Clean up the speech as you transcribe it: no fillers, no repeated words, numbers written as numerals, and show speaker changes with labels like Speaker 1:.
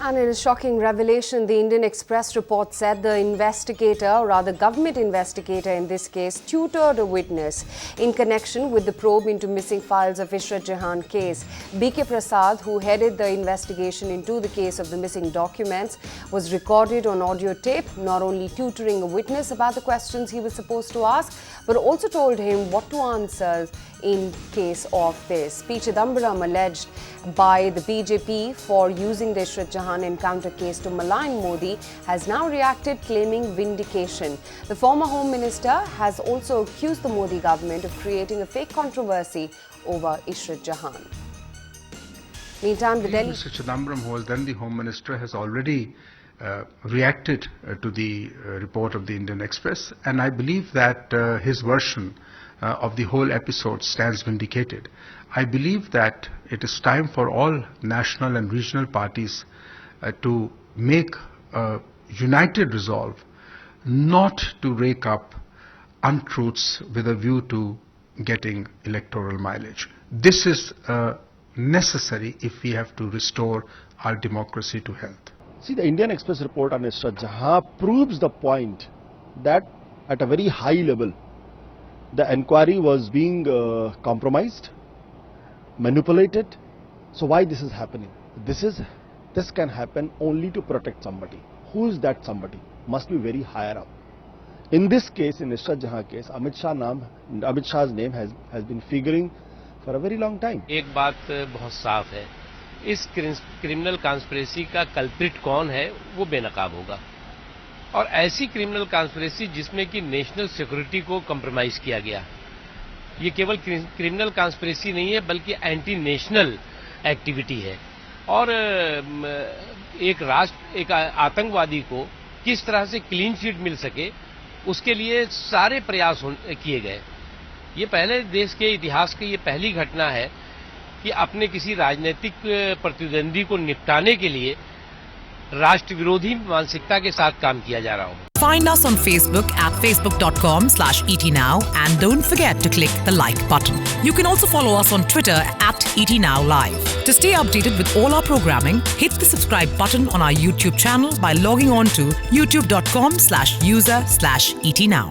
Speaker 1: And in a shocking revelation, the Indian Express report said the investigator, or rather government investigator in this case, tutored a witness in connection with the probe into missing files of Ishrat Jahan case. B.K. Prasad, who headed the investigation into the case of the missing documents, was recorded on audio tape, not only tutoring a witness about the questions he was supposed to ask, but also told him what to answer in case of this. P. Chidambaram, alleged by the BJP for using the Ishrat Jahan encounter case to malign Modi, has now reacted claiming vindication. The former Home Minister has also accused the Modi government of creating a fake controversy over Ishrat Jahan. Meantime, the Delhi...
Speaker 2: Mr. Chidambaram, who was then the Home Minister, has already reacted to the report of the Indian Express, and I believe that his version of the whole episode stands vindicated. I believe that it is time for all national and regional parties to make a united resolve not to rake up untruths with a view to getting electoral mileage. This is necessary if we have to restore our democracy to health.
Speaker 3: See, the Indian Express report on Ishrat Jahan proves the point that at a very high level, the inquiry was being compromised, manipulated. So why this is happening? This can happen only to protect somebody. Who is that somebody? Must be very higher up. In this case, in Ishrat Jahan case, Amit Shah's name has been figuring for a very long time.
Speaker 4: एक बात बहुत साफ है, इस criminal conspiracy का culprit कौन है वो बेनकाब होगा, और ऐसी क्रिमिनल कॉन्स्पिरेसी जिसमें कि नेशनल सिक्योरिटी को कॉम्प्रोमाइज किया गया, ये केवल क्रिमिनल कॉन्स्पिरेसी नहीं है बल्कि एंटी नेशनल एक्टिविटी है। और एक आतंकवादी को किस तरह से क्लीन चिट मिल सके, उसके लिए सारे प्रयास किए गए। ये पहले देश के इतिहास की ये पहली घटना है कि अपने किसी राजनीतिक प्रतिद्वंदी को निपटाने के लिए राष्ट्र विरोधी मानसिकता के साथ काम किया जा रहा हो।
Speaker 5: Find us on Facebook at facebook.com/etnow and don't forget to click the like button. You can also follow us on Twitter at etnowlive. To stay updated with all our programming, hit the subscribe button on our YouTube channel by logging on to youtube.com/user/etnow.